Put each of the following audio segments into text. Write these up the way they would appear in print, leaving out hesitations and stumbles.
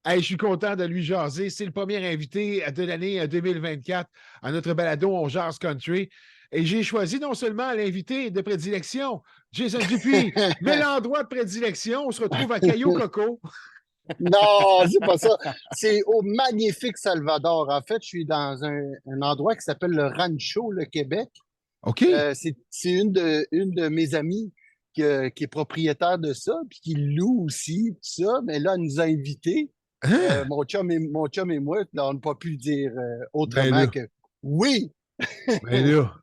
Hey, je suis content de lui jaser. C'est le premier invité de l'année 2024 à notre balado On Jase Country. Et j'ai choisi non seulement l'invité de prédilection, Jason Dupuis, mais l'endroit de prédilection, on se retrouve à Cayo Coco. Non, c'est pas ça. C'est au magnifique Salvador. En fait, je suis dans un endroit qui s'appelle le Rancho, le Québec. OK? C'est une de mes amies qui est propriétaire de ça, puis qui loue aussi, tout ça. Mais là, elle nous a invités, Hein? mon chum et moi, là, on n'a pas pu dire Ben autrement là, que oui. ben là.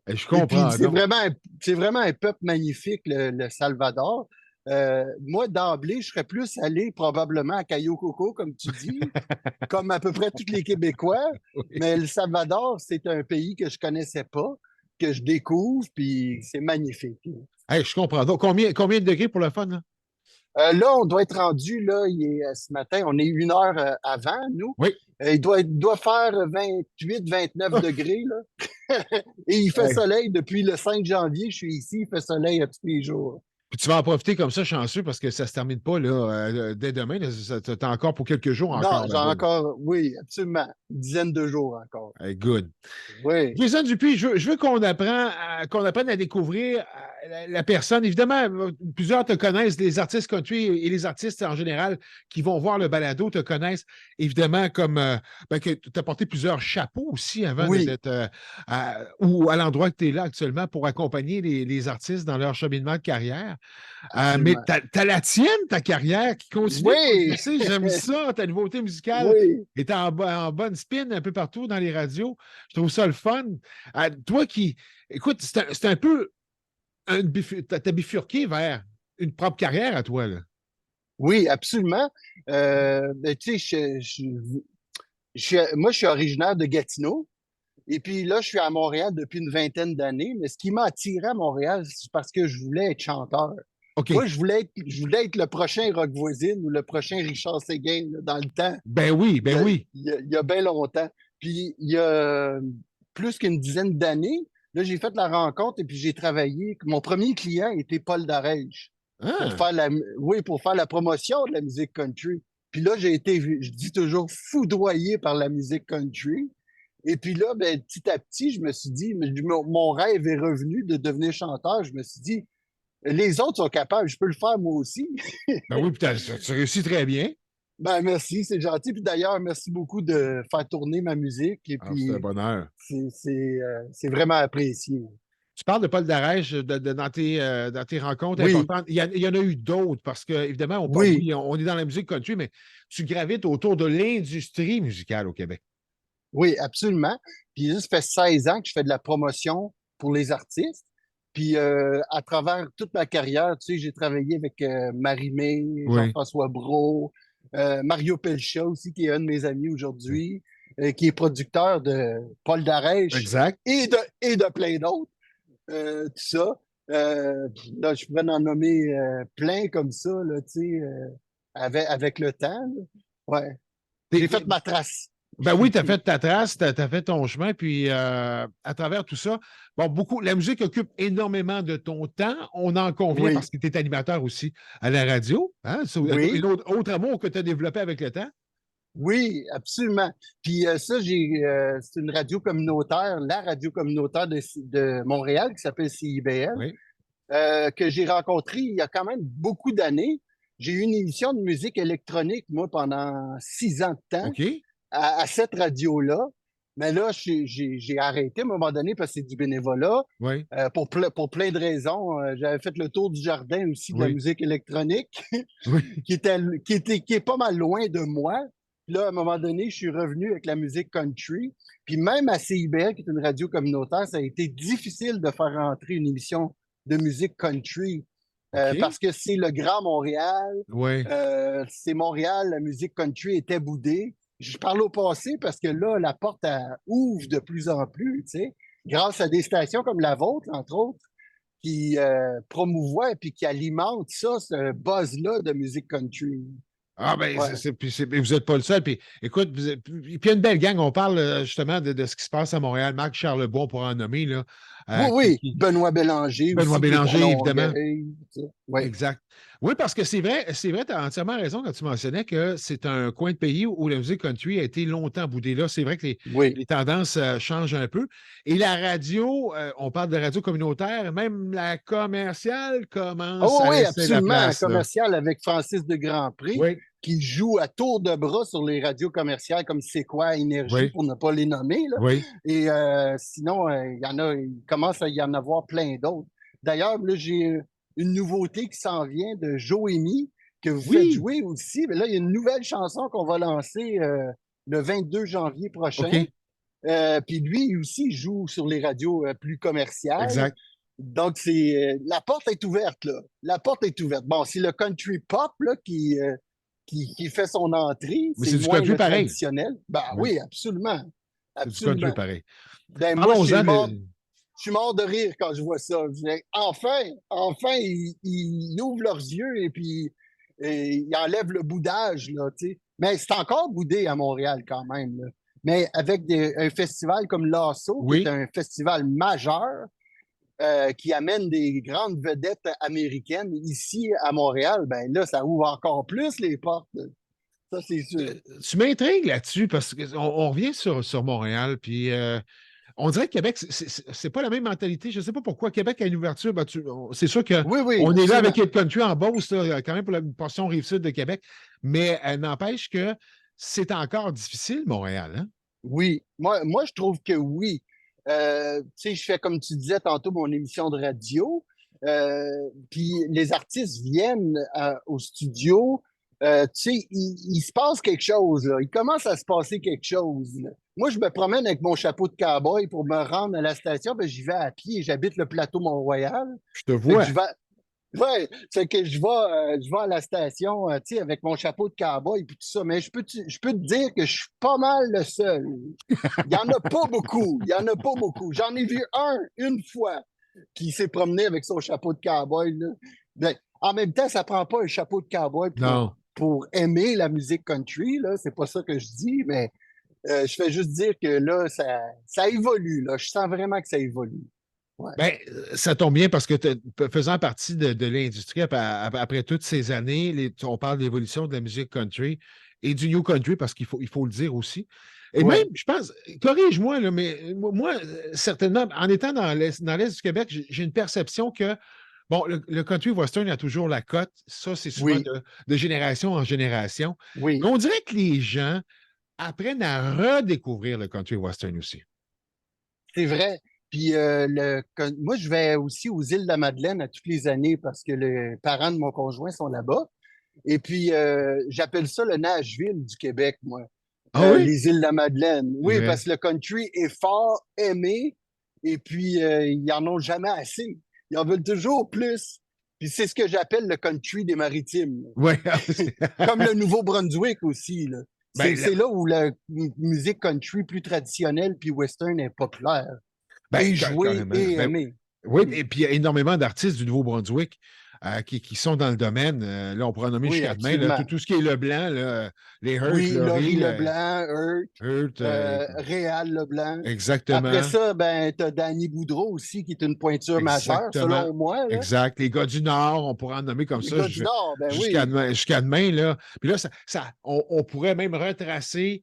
Je Et puis, comprends donc. c'est vraiment un peuple magnifique, le Salvador. Moi, d'emblée, je serais plus allé probablement à Cayo Coco, comme tu dis, comme à peu près tous les Québécois. Oui. Mais le Salvador, c'est un pays que je connaissais pas, que je découvre, puis c'est magnifique. Hey, je comprends donc. Combien de degrés pour le fun, là? Là, on doit être rendu, là, ce matin, on est 1 heure avant, nous. Oui. Il doit faire 28, 29 degrés, là. Et il fait Hey. soleil depuis le 5 janvier. Je suis ici, il fait soleil à tous les jours. Puis tu vas en profiter comme ça, chanceux, parce que ça ne se termine pas là, dès demain. Tu as encore pour quelques jours Non, encore j'ai là-bas. Là. encore, oui, absolument. Une dizaine de jours encore. Hey, good. Oui, Jason Dupuis, je veux qu'on apprenne à découvrir la personne. Évidemment, plusieurs te connaissent, les artistes country et les artistes en général qui vont voir le balado te connaissent évidemment comme que tu as porté plusieurs chapeaux aussi avant oui, d'être ou à l'endroit que tu es là actuellement pour accompagner les artistes dans leur cheminement de carrière. Mais absolument. t'as la tienne, ta carrière, qui continue de Oui, progresser. J'aime ça, ta nouveauté musicale oui, est en bonne spin un peu partout dans les radios. Je trouve ça le fun. Toi qui, écoute, c'est un peu, t'as bifurqué vers une propre carrière à toi, là. oui, absolument. Ben, tu sais, moi, je suis originaire de Gatineau. Et puis là, je suis à Montréal depuis une vingtaine d'années. Mais ce qui m'a attiré à Montréal, c'est parce que je voulais être chanteur. Moi, OK. je voulais être le prochain Rock Voisine ou le prochain Richard Séguin là, dans le temps. Ben oui, ben oui. Il y a bien longtemps. Puis il y a plus qu'une dizaine d'années, là, j'ai fait la rencontre et puis j'ai travaillé. Mon premier client était Paul Darèche pour Ah, faire oui, pour faire la promotion de la musique country. Puis là, j'ai été, je dis toujours, foudroyé par la musique country. Et puis là, ben, petit à petit, je me suis dit, mon rêve est revenu de devenir chanteur. Je me suis dit, les autres sont capables, je peux le faire moi aussi. ben oui, puis tu réussis très bien. Ben, merci, c'est gentil. Puis d'ailleurs, merci beaucoup de faire tourner ma musique. Et Alors, c'est un puis, bonheur. c'est vraiment apprécié. Tu parles de Paul Darèche dans tes rencontres Oui, importantes. Il y en a eu d'autres parce que, évidemment, oui, oui, on est dans la musique country, mais tu gravites autour de l'industrie musicale au Québec. oui, absolument. Puis là, ça fait 16 ans que je fais de la promotion pour les artistes. Puis à travers toute ma carrière, tu sais, j'ai travaillé avec Marie-Mé, Oui, Jean-François Brault, Mario Pelcha aussi, qui est un de mes amis aujourd'hui, qui est producteur de Paul Darèche exact. et de plein d'autres. Tout ça. Là, je pourrais en nommer plein comme ça, là, tu sais, avec le temps. Là. Ouais. J'ai fait ma trace. Ben oui, tu as fait ta trace, tu as fait ton chemin, puis à travers tout ça, bon, beaucoup, la musique occupe énormément de ton temps. On en convient Oui, parce que tu es animateur aussi à la radio. Hein? C'est un oui, autre amour que tu as développé avec le temps. oui, absolument. Puis ça, c'est une radio communautaire, la radio communautaire de Montréal qui s'appelle CIBL, Oui. que j'ai rencontré il y a quand même beaucoup d'années. J'ai eu une émission de musique électronique, moi, pendant 6 ans de temps. OK. À cette radio-là. Mais là, j'ai arrêté à un moment donné parce que c'est du bénévolat. Oui. Pour plein de raisons. J'avais fait le tour du jardin aussi de la Oui. musique électronique, Oui. qui est pas mal loin de moi. Puis là, à un moment donné, je suis revenu avec la musique country. Puis même à CIBL, qui est une radio communautaire, ça a été difficile de faire rentrer une émission de musique country. OK. Parce que c'est le Grand Montréal, Oui. c'est Montréal, la musique country était boudée. Je parle au passé parce que là, la porte elle, ouvre de plus en plus, tu sais, grâce à des stations comme la vôtre, entre autres, qui promouvoient et puis qui alimentent ça, ce buzz-là de musique country. Ah ben, Ouais. puis vous n'êtes pas le seul. Puis écoute, puis il y a une belle gang. On parle justement de ce qui se passe à Montréal. Marc Charlebois, pour en nommer, là. Oui, oui, Benoît Bélanger Benoît aussi, qui est à Bélanger, évidemment. Longueuil. Oui. Exact. Oui, parce que c'est vrai, tu as entièrement raison quand tu mentionnais que c'est un coin de pays où la musique country a été longtemps boudée là. C'est vrai que Oui. les tendances changent un peu. Et la radio, on parle de radio communautaire, même la commerciale commence Oh à oui, laisser la absolument. Un place, là. commercial avec Francis de Grandpré Oui, qui joue à tour de bras sur les radios commerciales comme C'est quoi, Énergie, oui, pour ne pas les nommer. Là. oui. Et sinon, il y en a, il commence à y en avoir plein d'autres. D'ailleurs, là, j'ai une nouveauté qui s'en vient de Joémie, que vous faites Oui, jouer aussi. Mais là, il y a une nouvelle chanson qu'on va lancer le 22 janvier prochain. OK, Puis lui aussi, il joue sur les radios plus commerciales. exact. Donc, c'est la porte est ouverte, là. La porte est ouverte. Bon, c'est le country pop là, qui fait son entrée. Mais C'est c'est du moins country le pareil. traditionnel. Ben Oui, oui, absolument. c'est du country Absolument. pareil. Ben moi, Parlons-en je suis mort de rire quand je vois ça. Enfin, enfin, ils ouvrent leurs yeux et puis ils enlèvent le boudage, là, tu sais. Mais c'est encore boudé à Montréal quand même, là. Mais avec un festival comme l'Asso, qui est Oui. un festival majeur, qui amène des grandes vedettes américaines ici à Montréal, ben là, ça ouvre encore plus les portes. Ça, c'est sûr. Tu m'intrigues là-dessus parce qu'on revient sur Montréal, puis on dirait que Québec, c'est pas la même mentalité. Je ne sais pas pourquoi. Québec a une ouverture. Ben, c'est sûr Oui, oui, qu'on est là avec absolument. Hit Country en Beauce, là, quand même pour la portion rive-sud de Québec. Mais n'empêche que c'est encore difficile, Montréal. Hein? Oui. Je trouve que oui. Tu sais, je fais, comme tu disais tantôt, mon émission de radio. Puis les artistes viennent au studio. Tu sais, il se passe quelque chose, là. Il commence à se passer quelque chose, là. Moi, je me promène avec mon chapeau de cowboy pour me rendre à la station. Ben, j'y vais à pied. J'habite le plateau Mont-Royal. Je te Fait que vois. je vais, ouais, c'est que je vais à la station, tu sais, avec mon chapeau de cowboy et tout ça, mais je peux te dire que je suis pas mal le seul. Il y en a pas beaucoup. Il y en a pas beaucoup. J'en ai vu un, une fois, qui s'est promené avec son chapeau de cowboy, là. Ben, en même temps, ça prend pas un chapeau de cowboy Non. pour aimer la musique country, là. C'est pas ça que je dis, mais je fais juste dire que là, ça évolue, là. Je sens vraiment que ça évolue. Ouais. Ben, ça tombe bien parce que faisant partie de l'industrie après toutes ces années, on parle de l'évolution de la musique country et du new country parce il faut le dire aussi. Et même, Ouais. je pense, corrige-moi, là, mais moi, certainement, en étant dans l'Est du Québec, j'ai une perception que, bon, le country western a toujours la cote. Ça, c'est souvent Oui. de génération en génération. Mais Oui. on dirait que les gens apprennent à redécouvrir le country western aussi. C'est vrai. Puis moi, je vais aussi aux îles de la Madeleine à toutes les années parce que les parents de mon conjoint sont là-bas. Et puis, j'appelle ça le Nashville du Québec, moi. Ah oui? Les îles de la Madeleine. Oui, Ouais. parce que le country est fort aimé et puis ils n'en ont jamais assez. Ils en veulent toujours plus. Puis c'est ce que j'appelle le country des maritimes. Ouais. Comme le Nouveau-Brunswick aussi, là. Ben, C'est là où la musique country plus traditionnelle puis western est populaire. Ben, Et jouée carrément. et Ben, aimée. oui, Mm. et puis il y a énormément d'artistes du Nouveau-Brunswick qui sont dans le domaine. Là, on pourra nommer Oui, jusqu'à demain là, absolument. tout ce qui est Leblanc, là, les Hurt, Oui, Laurie Laurie, Leblanc, Hurt, Hurt, Réal Leblanc. Après exactement, ça, ben, t'as Danny Boudreau aussi, qui est une pointure majeure, exactement, selon moi, là. exact. Les gars du Nord, on pourra en nommer comme Les ça gars du Nord, ben oui. jusqu'à demain. Là. Puis là, on pourrait même retracer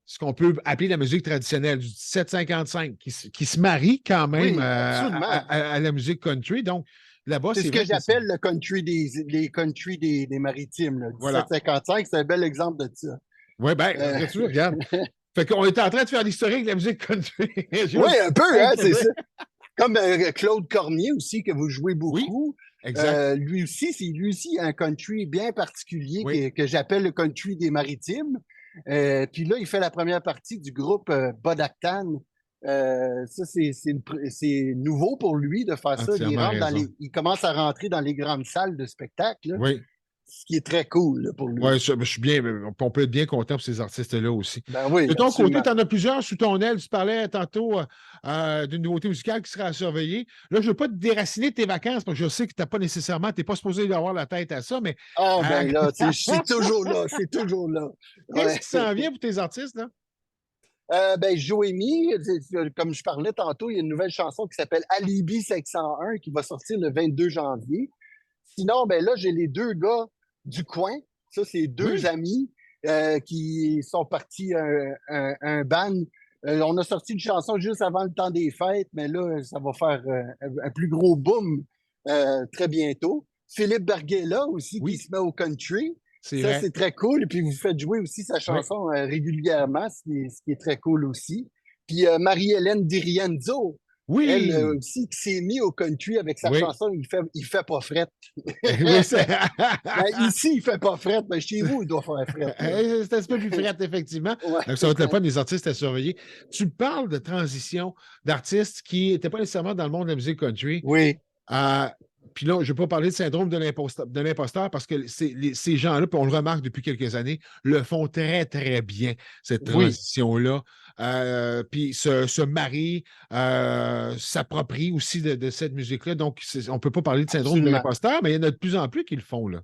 ce qu'on peut appeler la musique traditionnelle du 1755, qui se marie quand même Oui, absolument. à la musique country. Donc, là-bas, C'est c'est ce que vrai que c'est. j'appelle le country les country des maritimes, là. Voilà. 1755, c'est un bel exemple de ça. Oui, bien, Euh, regarde, tu regarde. Fait qu'on est en train de faire l'historique de la musique country. oui, un peu, Au hein, c'est Québec. ça. Comme Claude Cormier aussi, que vous jouez Oui, beaucoup. exact. Lui aussi un country bien particulier Oui, que j'appelle le country des maritimes. Puis là, il fait la première partie du groupe Bodactan. Ça, c'est nouveau pour lui de faire ça. entièrement raison. Il commence à rentrer dans les grandes salles de spectacle, là, Oui. ce qui est très cool là, pour lui. Oui, je suis bien. On peut être bien content pour ces artistes-là aussi. Ben oui, De ton côté, absolument. tu en as plusieurs sous ton aile. Tu parlais tantôt d'une nouveauté musicale qui sera à surveiller. Là, je ne veux pas te déraciner de tes vacances parce que je sais que tu n'as pas nécessairement, tu n'es pas supposé avoir la tête à ça, mais Ah euh, ben là, c'est toujours là, c'est toujours là. qu'est-ce Ouais. qui s'en vient pour tes artistes, là? Joémie, comme je parlais tantôt, il y a une nouvelle chanson qui s'appelle Alibi 501 qui va sortir le 22 janvier. Sinon, ben là, j'ai les deux gars du coin. Ça, c'est deux Oui. amis qui sont partis un band. On a sorti une chanson juste avant le temps des fêtes, mais là, ça va faire un plus gros boom très bientôt. Philippe Berguela aussi qui Oui, se met au country. c'est Ça, vrai. c'est très cool. Et puis, vous faites jouer aussi sa Oui. chanson régulièrement, ce qui est très cool aussi. Puis, Marie-Hélène Dirienzo, elle Oui. aussi, qui s'est mise au country avec sa Oui. chanson Il fait pas fret. Oui, c'est Ben, ici, il fait pas fret, mais chez vous, il doit faire fret, là. c'est un petit peu plus frais, effectivement. Ouais. Donc, ça va être le fun des artistes à surveiller. Tu parles de transition d'artistes qui n'étaient pas nécessairement dans le monde de la musique country. Oui, Euh, Puis là, je ne vais pas parler de syndrome de l'imposteur parce que ces gens-là, puis on le remarque depuis quelques années, le font très, très bien, cette oui, transition-là. Puis se marient, s'approprient aussi de cette musique-là. Donc, on ne peut pas parler de syndrome de absolument. l'imposteur, mais il y en a de plus en plus qui le font, là.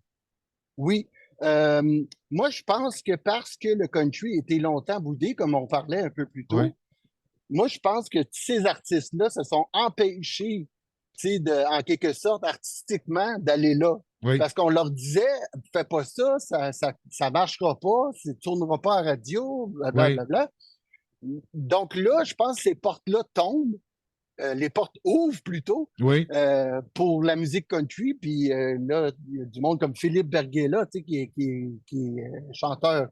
Oui. Euh, Moi, je pense que parce que le country était longtemps boudé, comme on parlait un peu plus Oui, tôt, moi, je pense que ces artistes-là se sont empêchés, tu sais, en quelque sorte, artistiquement, d'aller là. oui, Parce qu'on leur disait, fais pas ça, ça marchera pas, ça tournera pas à radio, oui, blablabla. Donc là, je pense que ces portes-là tombent, les portes ouvrent plutôt oui. pour la musique country. Puis là, il y a du monde comme Philippe Berguela, tu sais, qui est chanteur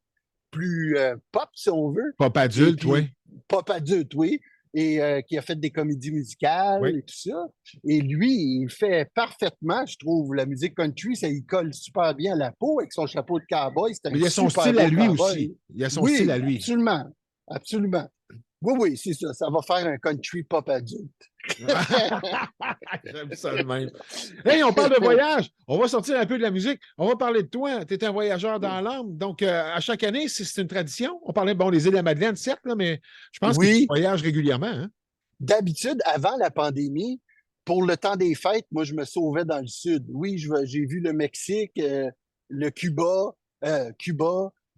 plus pop, si on veut, Pop et adulte, puis oui, pop adulte, oui, et qui a fait des comédies musicales oui. et tout ça. Et lui, il fait parfaitement, je trouve, la musique country, ça y colle super bien à la peau avec son chapeau de cowboy. C'est Mais un il y a son super style à beau lui aussi. cowboy. Il y a son style à Oui, lui. absolument, absolument. Oui, oui, c'est ça. Ça va faire un country pop adulte. J'aime ça de même. Hey, on parle de voyage. On va sortir un peu de la musique. On va parler de toi. Tu es un voyageur dans l'âme. Donc, à chaque année, c'est une tradition. On parlait, bon, les îles de la Madeleine, certes, là, mais je pense que tu Oui, voyages régulièrement. Hein? d'habitude, avant la pandémie, pour le temps des fêtes, moi, je me sauvais dans le sud. Oui, j'ai vu le Mexique, le Cuba.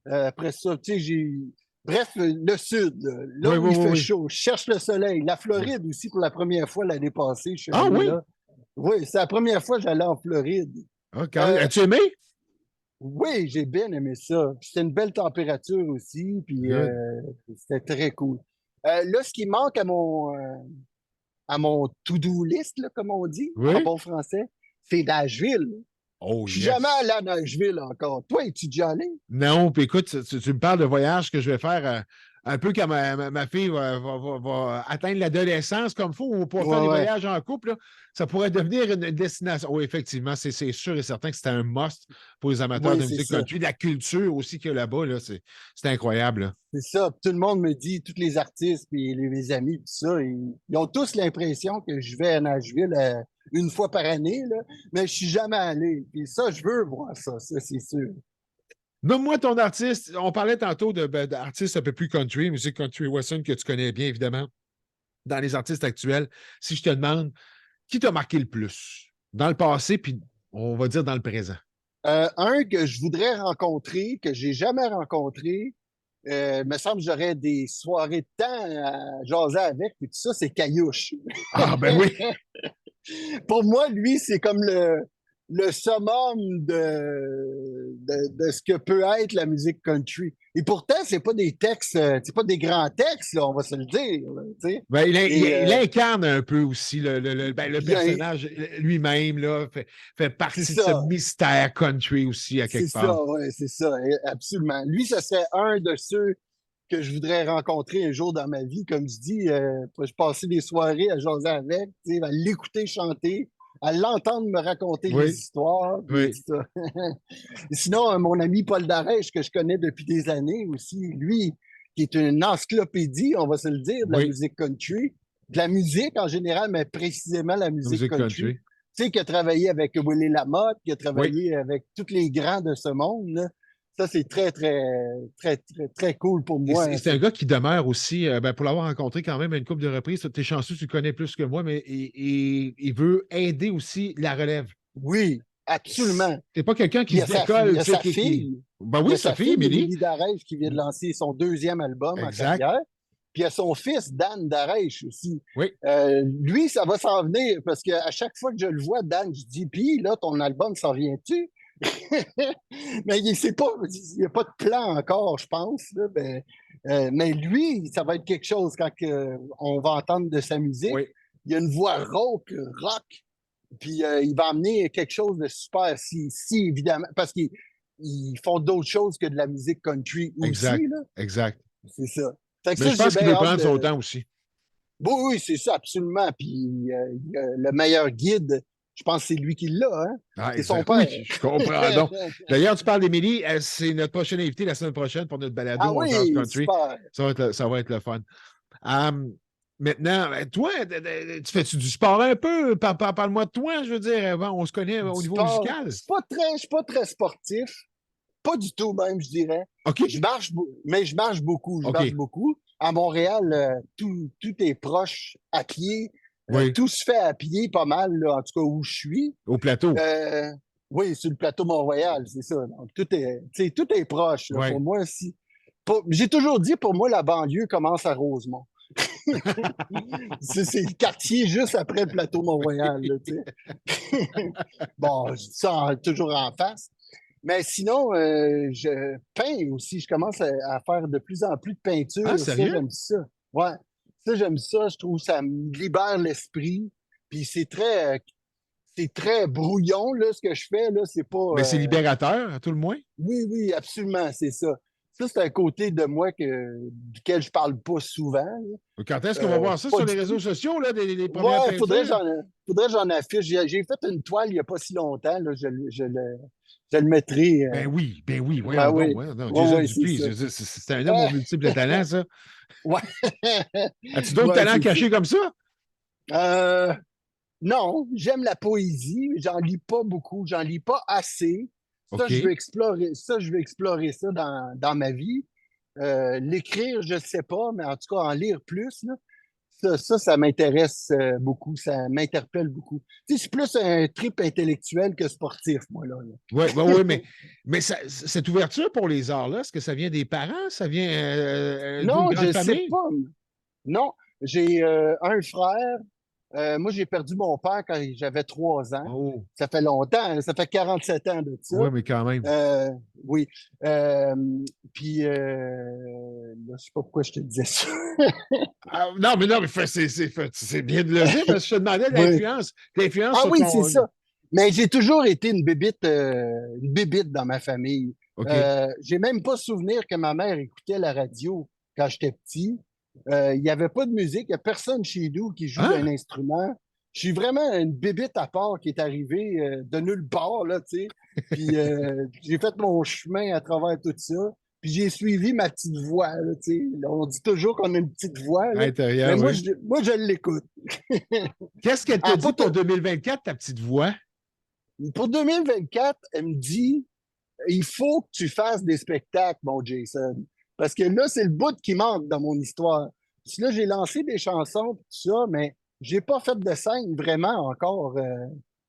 Après ça, tu sais, bref, le sud, là Oui, où oui, il oui, fait oui. chaud, je cherche le soleil. La Oui. Floride aussi, pour la première fois l'année passée, je suis Ah allé oui? là. Oui, c'est la première fois que j'allais en Floride. Ah, quand même. Euh, As-tu aimé? oui, j'ai bien aimé ça. C'était une belle température aussi, puis Good. c'était très cool. Là, ce qui manque à mon to-do list, là, comme on dit en Oui? bon français, c'est Nashville. Oh, Je suis jamais allé yes. à Nashville encore. Toi, es-tu déjà allé? Non, puis écoute, tu me parles de voyage que je vais faire un peu quand ma fille va atteindre l'adolescence comme il faut, on va pouvoir faire Ouais, des ouais. voyages en couple. Là. Ça pourrait devenir une destination. Oui, effectivement, c'est sûr et certain que c'est un must pour les amateurs Oui, de c'est musique ça. country. La culture aussi qu'il y a là-bas, là, c'est incroyable. Là. C'est ça. Tout le monde me dit, tous les artistes puis les amis, tout ça, ils ont tous l'impression que je vais à Nashville une fois par année, là, mais je suis jamais allé. Puis ça, je veux voir ça c'est sûr. Nomme-moi ton artiste. On parlait tantôt d'artistes un peu plus country, musique country western que tu connais bien, évidemment, dans les artistes actuels. Si je te demande, qui t'a marqué le plus dans le passé, puis on va dire dans le présent? Un que je voudrais rencontrer, que j'ai jamais rencontré, me semble que j'aurais des soirées de temps à jaser avec, et tout ça, c'est Caillouche. Ah, ben oui. Pour moi, lui, c'est comme le summum de ce que peut être la musique country. Et pourtant, c'est pas des textes, c'est pas des grands textes, là, on va se le dire. Là, tu sais. Ben, Et il incarne un peu aussi le puis, personnage lui-même, là, fait c'est partie de ce ça, mystère country aussi, à c'est quelque part. ça, ouais, c'est ça, absolument. Lui, ce serait un de ceux que je voudrais rencontrer un jour dans ma vie. Comme je dis, je passais des soirées à jaser avec, tu sais, à l'écouter chanter, à l'entendre me raconter les Oui, histoires, puis oui, tout ça. Sinon, mon ami Paul Darèche, que je connais depuis des années aussi, lui, qui est une encyclopédie, on va se le dire, de la oui, musique country, de la musique en général, mais précisément la la musique musique country. country. Tu sais, qui a travaillé avec Willie Lamotte, qui a Oui. travaillé avec tous les grands de ce monde, là. Ça, c'est très, très, très, très, très cool pour Et moi, c'est hein, c'est ça. un gars qui demeure aussi, ben, pour l'avoir rencontré quand même à une couple de reprises, t'es chanceux, tu le connais plus que moi, mais il veut aider aussi la relève. Oui, absolument. C'est pas quelqu'un Puis qui se il décolle, y a tu sais, sa fille. Ben Il y oui, a sa Sophie, fille, Émilie. Émilie Darèche, qui vient de lancer son deuxième album en Exact. carrière. Puis il y a son fils, Dan Darèche aussi. Oui, Lui, ça va s'en venir parce qu'à chaque fois que je le vois, Dan, je dis, puis là, ton album s'en vient-tu? Mais il sait pas, il n'y a pas de plan encore, je pense. Là, mais lui, ça va être quelque chose quand on va entendre de sa musique. oui, Il a une voix rauque, rock, puis il va amener quelque chose de super, si évidemment, parce qu'ils font d'autres choses que de la musique country exact, aussi, là. exact. C'est ça. Fait que Mais ça, je j'ai pense qu'il bien veut hâte prendre son de. temps aussi. Oui, oui, c'est ça, absolument. Puis le meilleur guide, je pense que c'est lui qui l'a, hein? Ah, C'est son exact. père. Oui, je comprends. Donc, d'ailleurs, tu parles d'Émilie, c'est notre prochaine invitée la semaine prochaine pour notre balado Ah 11 Jazz oui, Country. super. Ça va être le fun. Maintenant, toi, tu fais-tu du sport un peu? Parle-moi de toi, je veux dire. Bon, on se connaît au Du niveau sport, musical. je suis pas très sportif. Pas du tout même, je dirais. OK, Mais je marche beaucoup. Je marche OK, beaucoup. À Montréal, tout est proche à pied. oui, Tout se fait à pied pas mal, là, en tout cas où je suis. au plateau. Euh, oui, sur le plateau Mont-Royal, c'est ça. Donc, tout est proche. Là. Pour Oui. moi, j'ai toujours dit, pour moi, la banlieue commence à Rosemont. C'est le quartier juste après le plateau Mont-Royal. Là, tu sais. Bon, je dis ça toujours en face. Mais sinon, je peins aussi. Je commence à faire de plus en plus de Ah, peinture. Ça, sérieux? j'aime ça. Ouais. Ça, j'aime ça. Je trouve que ça me libère l'esprit. Puis c'est très brouillon, là, ce que je fais, là. C'est pas. Mais c'est libérateur, à tout le moins. Oui, oui, absolument, c'est ça. Ça, c'est un côté de moi duquel je parle pas souvent. Là. Quand est-ce qu'on va voir ça Pas sur les du réseaux tout. sociaux, là, des premières Ouais, peintures? faudrait que j'en affiche. J'ai fait une toile il n'y a pas si longtemps. Là, je le mettrai. Ben oui, Ben voyons donc. oui. Voyons donc. Oui, Jason oui, c'est Dupuis, ça. c'est un homme aux multiples talents, ça. Ouais. As-tu d'autres Ouais, talents c'est ça. cachés comme ça? Euh, non, j'aime la poésie. J'en lis pas beaucoup. J'en lis pas assez. OK. Je veux explorer ça dans ma vie. L'écrire, je ne sais pas, mais en tout cas, en lire plus, là, ça m'intéresse beaucoup. Ça m'interpelle beaucoup. Tu sais, c'est plus un trip intellectuel que sportif, moi, là. Oui, oui, oui, mais cette ouverture pour les arts-là, est-ce que ça vient des parents? Ça vient d'une Non, grande je sais famille? pas. Non, j'ai un frère. Moi, j'ai perdu mon père quand j'avais 3 ans. Oh, Ça fait longtemps, hein, ça fait 47 ans de ça. oui, mais quand même. Euh, oui. Euh, puis, là, je sais pas pourquoi je te disais ça. Ah, non, mais c'est bien de le dire, parce que je te demandais Oui. l'influence Ah sur oui, c'est ton. ça. Mais j'ai toujours été une bébite dans ma famille. OK. J'ai même pas souvenir que ma mère écoutait la radio quand j'étais petit. Il n'y avait pas de musique, il n'y a personne chez nous qui joue d'un Hein? instrument. Je suis vraiment une bébite à part qui est arrivée de nulle part, là, tu sais. Puis j'ai fait mon chemin à travers tout ça. Puis j'ai suivi ma petite voix, là, tu sais. On dit toujours qu'on a une petite voix, À là. Mais l'intérieur, oui. moi, je l'écoute. Qu'est-ce qu'elle te Ah, dit pour 2024, ta petite voix? pour 2024, elle me dit, il faut que tu fasses des spectacles, mon Jason. Parce que là, c'est le bout qui manque dans mon histoire. Puis là, j'ai lancé des chansons, tout ça, mais j'ai pas fait de scène vraiment encore.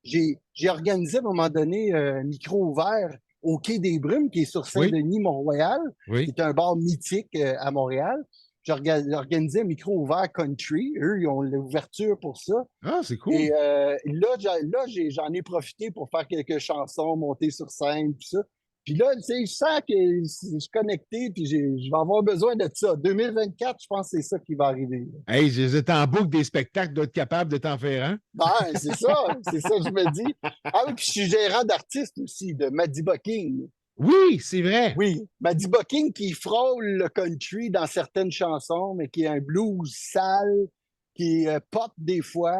J'ai organisé à un moment donné un micro ouvert au Quai des Brumes, qui est sur Oui, Saint-Denis, Mont-Royal, qui oui. est un bar mythique à Montréal. J'ai organisé un micro ouvert country. Eux, ils ont l'ouverture pour ça. Ah, c'est cool. Et là, j'en ai profité pour faire quelques chansons, monter sur scène, tout ça. Puis là, tu sais, je sens que je suis connecté, puis je vais avoir besoin de ça. 2024, je pense que c'est ça qui va arriver. Hey, j'étais en boucle des spectacles d'être capable de t'en faire un. Ben, c'est ça que je me dis. Ah oui, puis je suis gérant d'artiste aussi, de Maddie Bucking. Oui, c'est vrai. Oui, Maddie Bucking qui frôle le country dans certaines chansons, mais qui est un blues sale, qui est pop des fois.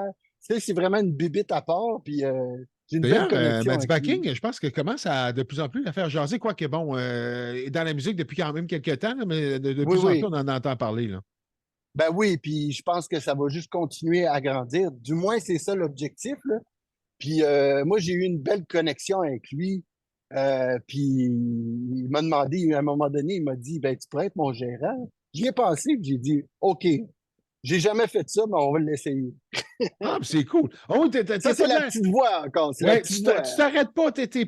Tu sais, c'est vraiment une bibite à part, puis j'ai une belle D'ailleurs, connexion Maddie avec lui. Backing, je pense qu'elle commence à de plus en plus à faire jaser, quoique bon, dans la musique depuis quand même quelques temps, là, mais de Oui, plus en plus, oui. on en entend parler. Là. Ben oui, puis je pense que ça va juste continuer à grandir. Du moins, c'est ça l'objectif, là. Puis moi, j'ai eu une belle connexion avec lui. Puis il m'a demandé, à un moment donné, il m'a dit, ben, tu pourrais être mon gérant. J'y ai pensé, puis j'ai dit, OK. J'ai jamais fait ça, mais on va l'essayer. Ah, mais c'est cool. Oh, Ça, t'es c'est pas la dans... petite voix encore. C'est la Ouais, petite voix. tu t'arrêtes pas, t'es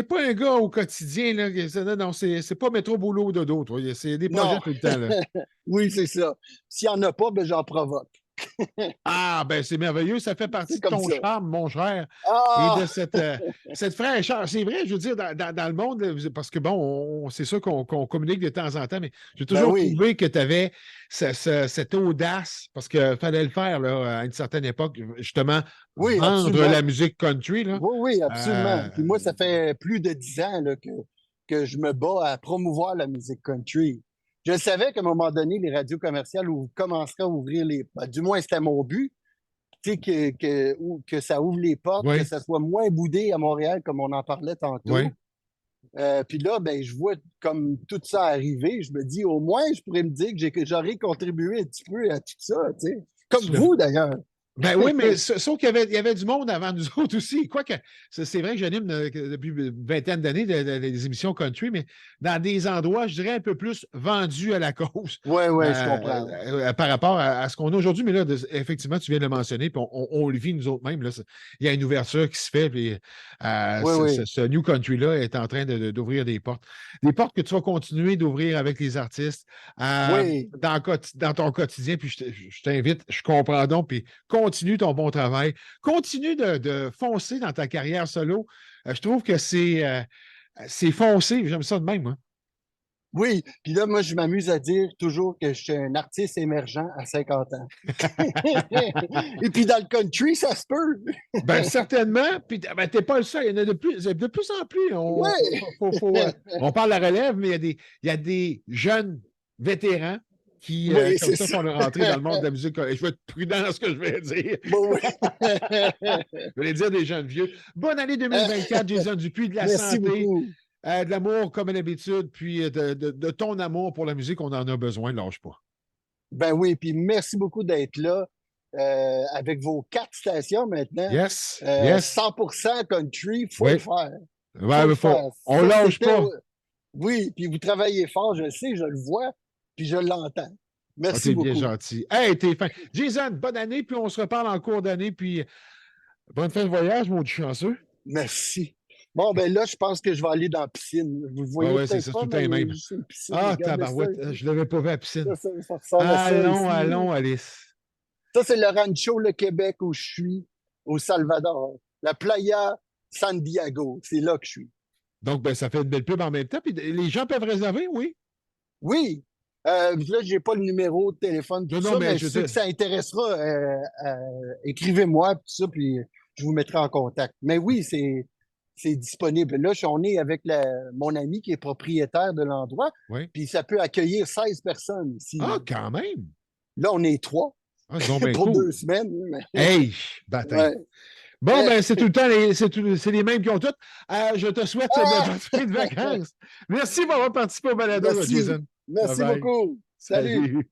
pas un gars au quotidien, là. Non, non, c'est pas métro, boulot, dodo, toi. C'est des projets Non, tout le temps, là. oui, c'est ça. S'il n'y en a pas, ben, j'en provoque. Ah, ben c'est merveilleux, ça fait C'est partie de comme ton ça. charme, mon cher, et de Ah! cette fraîcheur. C'est vrai, je veux dire, dans le monde, là, parce que bon, c'est sûr qu'on communique de temps en temps, mais j'ai Ben toujours oui. trouvé que tu avais cette audace, parce qu'il fallait le faire là, à une certaine époque, justement, Oui, vendre absolument. la musique country, là. Oui, oui, absolument. Puis Euh, moi, ça fait plus de 10 ans là, que je me bats à promouvoir la musique country. Je savais qu'à un moment donné, les radios commerciales commenceraient à ouvrir les... Ben, du moins, c'était mon but, tu sais, que ça ouvre les portes, que oui, ça soit moins boudé à Montréal, comme on en parlait oui. tantôt. Puis là, ben, je vois comme tout ça arriver. Je me dis, au moins, je pourrais me dire que j'aurais contribué un petit peu à tout ça, tu sais. Comme vous, d'ailleurs. Ben oui, mais sauf qu'il y avait du monde avant nous autres aussi. Quoique, c'est vrai que j'anime depuis une vingtaine d'années des émissions country, mais dans des endroits, je dirais, un peu plus vendus à la cause Oui, oui, je comprends. par rapport à ce qu'on a aujourd'hui. Mais là, effectivement, tu viens de le mentionner, puis on le vit nous autres mêmes. Là, il y a une ouverture qui se fait, puis Oui, oui. ce New Country-là est en train d'ouvrir des portes. Des portes que tu vas continuer d'ouvrir avec les artistes Oui. dans ton quotidien. Puis je t'invite, je comprends donc, puis continue ton bon travail. Continue de foncer dans ta carrière solo. Je trouve que c'est foncé. J'aime ça de même, moi. Oui, puis là, moi, je m'amuse à dire toujours que je suis un artiste émergent à 50 ans. Et puis dans le country, ça se peut. Ben, certainement. Puis, ben, t'es pas le seul. Il y en a de plus en plus. Oui, On parle de la relève, mais il y a des jeunes vétérans qui, oui, comme c'est ça, ça. sont rentrés dans le monde de la musique. Je vais être prudent dans ce que je vais dire. Bon, oui. Je vais dire des jeunes vieux. Bonne année 2024, Jason Dupuis, de la Merci santé, beaucoup. de l'amour comme d'habitude, puis de ton amour pour la musique, on en a besoin, lâche pas. Ben oui, puis merci beaucoup d'être là avec vos 4 stations maintenant. Yes, yes, 100% country, il faut le oui. faire. Ouais, Faut le mais faire. on Ça, lâche c'était... pas. Oui, puis vous travaillez fort, je le sais, je le vois, puis je l'entends. Ah, Merci t'es bien beaucoup. gentil. Hey, t'es fin. Jason, bonne année, puis on se reparle en cours d'année, puis bonne fin de voyage, mon petit chanceux. Merci. Bon, ben là, je pense que je vais aller dans la piscine. Vous ne Ouais, voyez ouais, c'est peut-être ça, c'est pas, tout le mais temps il y a même. juste une piscine. Ah, Regardez ça tabarouette, ici. je l'avais pas vu à la piscine. Ça ressemble à ça Allons, ici. allons, Alice. Ça, c'est le rancho, le Québec, où je suis, au Salvador. La Playa San Diego, c'est là que je suis. Donc, ben, ça fait une belle pub en même temps, puis les gens peuvent réserver, oui. Oui, là, je n'ai pas le numéro de téléphone, tout Non, non, ça, mais mais je veux ceux que dire, ça intéressera, écrivez-moi, tout ça, puis je vous mettrai en contact. Mais oui, c'est disponible. Là, on est avec mon ami qui est propriétaire de l'endroit, oui. puis ça peut accueillir 16 personnes ici. Ah, quand même. Là, on est 3 Ah, c'est donc bien pour cool. 2 semaines. Hey, bâtin. Ouais. Bon, Eh, ben, c'est tout le temps, c'est les mêmes qui ont toutes. Je te souhaite de ah! bonnes fins de vacances. Merci d'avoir participé au balado, Merci. Jason. Bye Merci bye. beaucoup. Salut. Salut.